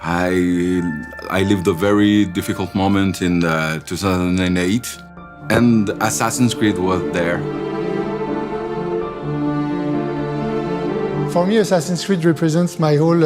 I lived a very difficult moment in 2008, and Assassin's Creed was there. For me, Assassin's Creed represents my whole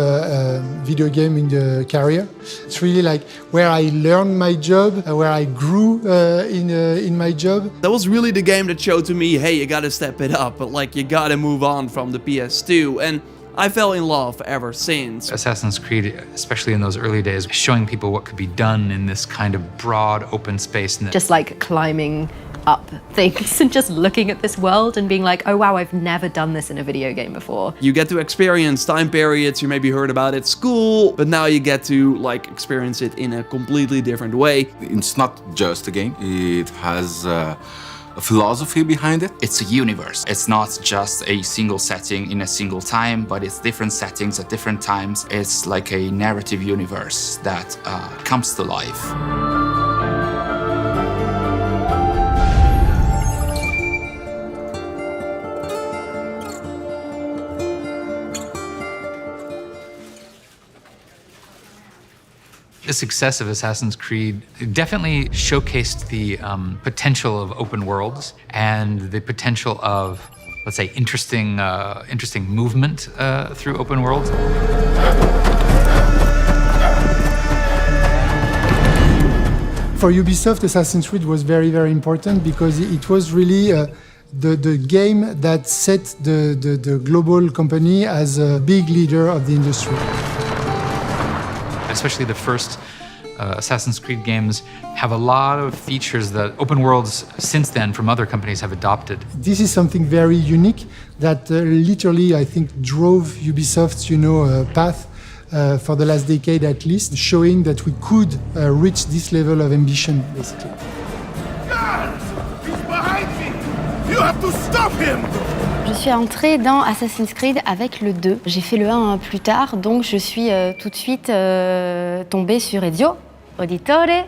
video game in the career. It's really like where I learned my job, where I grew in my job. That was really the game that showed to me, hey, you gotta step it up, but like you gotta move on from the PS2. And I fell in love ever since. Assassin's Creed, especially in those early days, showing people what could be done in this kind of broad open space. Just like climbing up things and just looking at this world and being like, oh wow, I've never done this in a video game before. You get to experience time periods you maybe heard about at school, but now you get to like experience it in a completely different way. It's not just a game, it has a philosophy behind it. It's a universe. It's not just a single setting in a single time, but it's different settings at different times. It's like a narrative universe that comes to life. The success of Assassin's Creed definitely showcased the potential of open worlds and the potential of, let's say, interesting movement through open worlds. For Ubisoft, Assassin's Creed was very, very important because it was really the game that set the global company as a big leader of the industry. Especially the first Assassin's Creed games have a lot of features that open worlds since then from other companies have adopted. This is something very unique that literally, I think, drove Ubisoft's path for the last decade at least, showing that we could reach this level of ambition, basically. Guards! He's behind me! You have to stop him! Je suis entrée dans Assassin's Creed avec le 2. J'ai fait le 1 plus tard, donc je suis tout de suite tombée sur Ezio Auditore,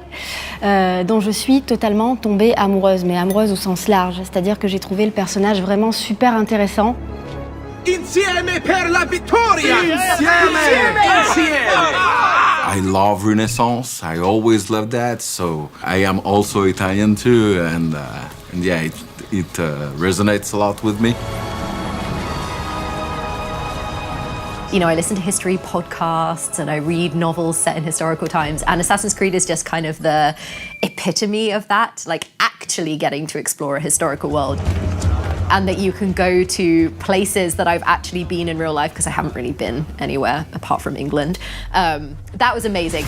dont je suis totalement tombée amoureuse, mais amoureuse au sens large, c'est-à-dire que j'ai trouvé le personnage vraiment super intéressant. Insieme per la vittoria! Insieme! I love Renaissance, I always loved that, so I am also Italian too, and yeah, it resonates a lot with me. You know, I listen to history podcasts and I read novels set in historical times, and Assassin's Creed is just kind of the epitome of that, like actually getting to explore a historical world. And that you can go to places that I've actually been in real life, because I haven't really been anywhere apart from England. That was amazing.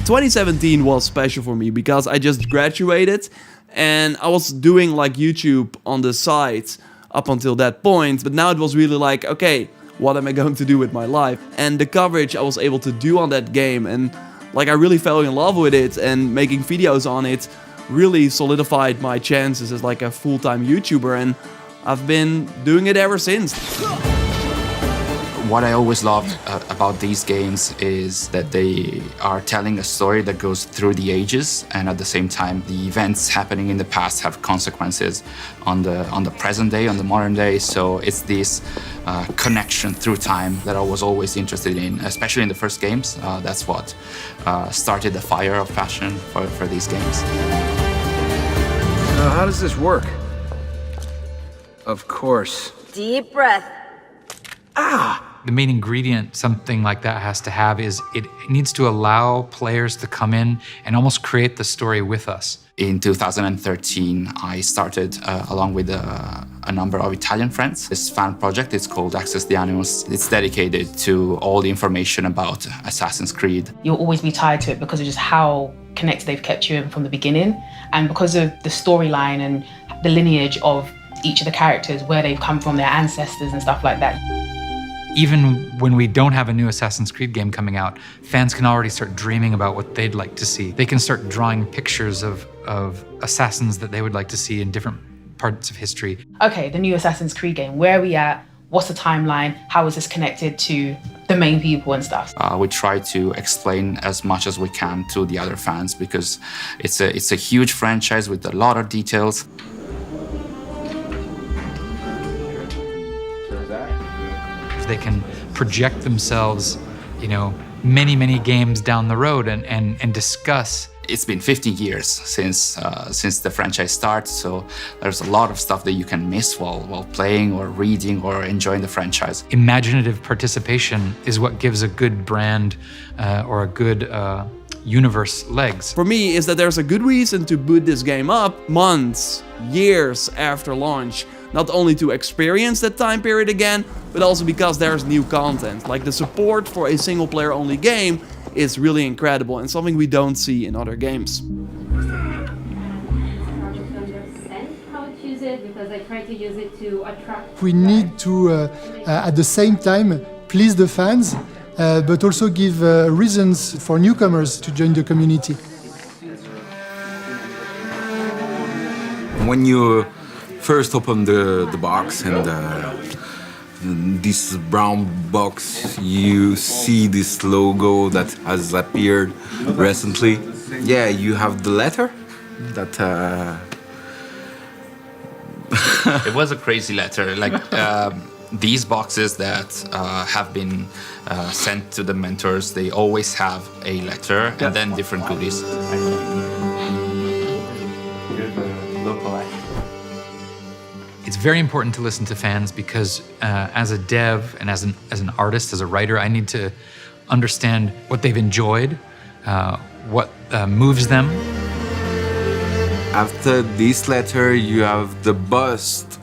2017 was special for me because I just graduated and I was doing like YouTube on the side up until that point, but now it was really like, okay, what am I going to do with my life? And the coverage I was able to do on that game, and like I really fell in love with it, and making videos on it really solidified my chances as like a full-time YouTuber, and I've been doing it ever since. What I always loved about these games is that they are telling a story that goes through the ages, and at the same time the events happening in the past have consequences on the present day, on the modern day. So it's this connection through time that I was always interested in, especially in the first games. That's what started the fire of passion for these games. How does this work? Of course. Deep breath. The main ingredient something like that has to have is it needs to allow players to come in and almost create the story with us. In 2013, I started, along with a number of Italian friends, this fan project. It's called Access the Animus. It's dedicated to all the information about Assassin's Creed. You'll always be tied to it because of just how connected they've kept you in from the beginning, and because of the storyline and the lineage of each of the characters, where they've come from, their ancestors and stuff like that. Even when we don't have a new Assassin's Creed game coming out, fans can already start dreaming about what they'd like to see. They can start drawing pictures of assassins that they would like to see in different parts of history. Okay, the new Assassin's Creed game, where are we at? What's the timeline? How is this connected to the main people and stuff? We try to explain as much as we can to the other fans because it's a huge franchise with a lot of details. they can project themselves, many, many games down the road and discuss. It's been 15 years since the franchise started, so there's a lot of stuff that you can miss while playing or reading or enjoying the franchise. Imaginative participation is what gives a good brand or a good universe legs. For me, is that there's a good reason to boot this game up months, years after launch. Not only to experience that time period again, but also because there's new content. Like the support for a single player only game is really incredible and something we don't see in other games. We need to, at the same time, please the fans, but also give reasons for newcomers to join the community. When you first open the box and this brown box, you see this logo that has appeared recently. Yeah, you have the letter that... It was a crazy letter. Like these boxes that have been sent to the mentors, they always have a letter and then different goodies. It's very important to listen to fans because as a dev and as an artist, as a writer, I need to understand what they've enjoyed, what moves them. After this letter, you have the bust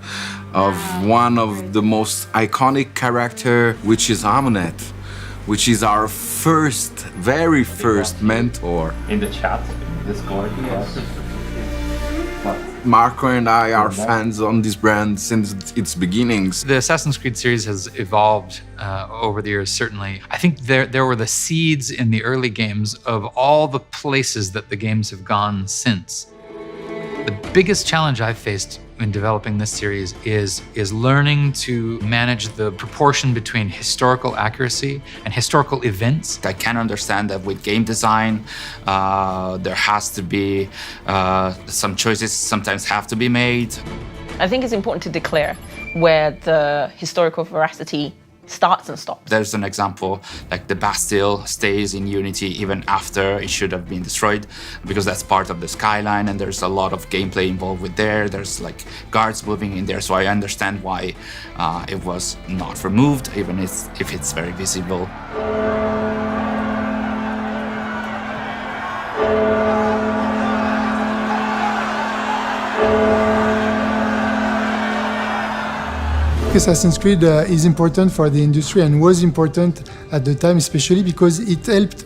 of one of the most iconic character, which is Amunet, which is our very first mentor. In the chat, Discord. Yes. Marco and I are fans on this brand since its beginnings. The Assassin's Creed series has evolved over the years, certainly. I think there were the seeds in the early games of all the places that the games have gone since. The biggest challenge I've faced in developing this series is learning to manage the proportion between historical accuracy and historical events. I can understand that with game design, there has to be some choices sometimes have to be made. I think it's important to declare where the historical veracity starts and stops. There's an example, like the Bastille stays in Unity even after it should have been destroyed, because that's part of the skyline and there's a lot of gameplay involved with there. There's like guards moving in there, so I understand why it was not removed, even if it's very visible. Assassin's Creed is important for the industry and was important at the time, especially because it helped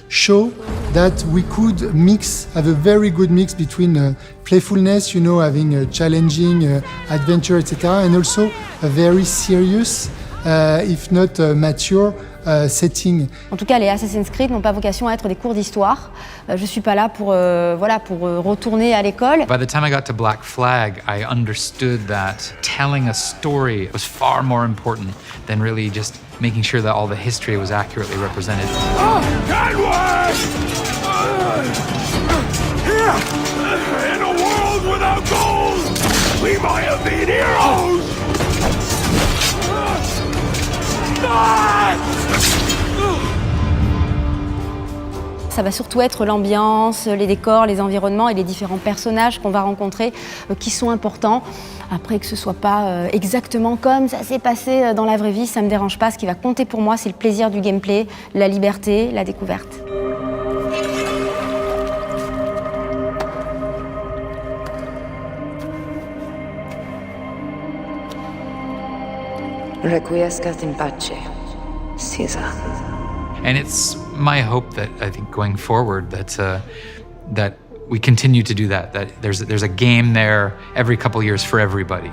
show that we could have a very good mix between playfulness, having a challenging adventure, etc., and also a very serious, if not mature, setting. En tout cas, les Assassin's Creed n'ont pas vocation à être des cours d'histoire. Je suis pas là pour retourner à l'école. By the time I got to Black Flag, I understood that telling a story was far more important than really just making sure that all the history was accurately represented. Here, in a world without gold, we might have been heroes. Ça va surtout être l'ambiance, les décors, les environnements et les différents personnages qu'on va rencontrer qui sont importants. Après, que ce soit pas exactement comme ça s'est passé dans la vraie vie, ça me dérange pas. Ce qui va compter pour moi, c'est le plaisir du gameplay, la liberté, la découverte. Requiescat in pace, Caesar. And it's my hope that I think going forward that we continue to do that. That there's a game there every couple years for everybody.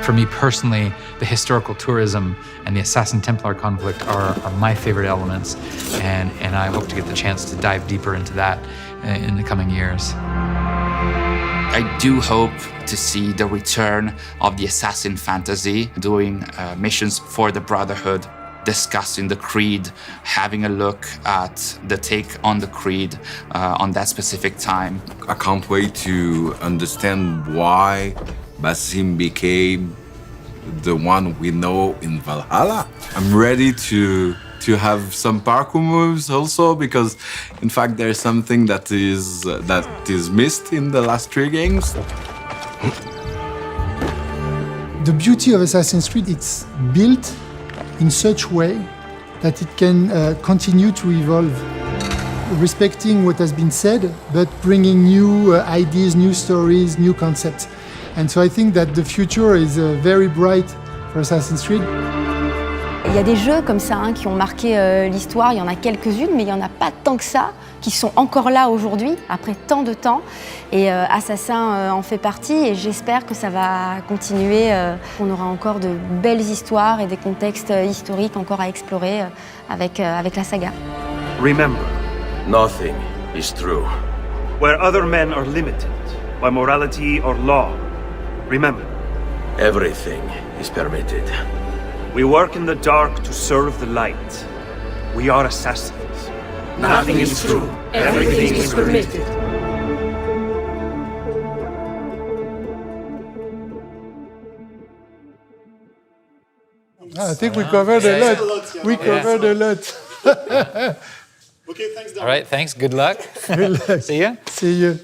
For me personally, the historical tourism and the Assassin-Templar conflict are my favorite elements, and I hope to get the chance to dive deeper into that in the coming years. I do hope to see the return of the assassin fantasy, doing missions for the Brotherhood, discussing the Creed, having a look at the take on the Creed on that specific time. I can't wait to understand why Basim became the one we know in Valhalla. I'm ready to have some parkour moves also, because in fact there's something that is missed in the last 3 games. The beauty of Assassin's Creed, it's built in such a way that it can continue to evolve, respecting what has been said, but bringing new ideas, new stories, new concepts. And so I think that the future is very bright for Assassin's Creed. Il y a des jeux comme ça qui ont marqué l'histoire, il y en a quelques-unes, mais il n'y en a pas tant que ça, qui sont encore là aujourd'hui, après tant de temps. Et Assassin en fait partie, et j'espère que ça va continuer, qu'on aura encore de belles histoires et des contextes historiques encore à explorer avec la saga. Remember, nothing is true. Where other men are limited by morality or law, remember, everything is permitted. We work in the dark to serve the light. We are assassins. Nothing is true. Everything is permitted. I think we covered a lot. We covered a lot. Okay, thanks, All right, thanks. Good luck. Good luck. See ya. See you.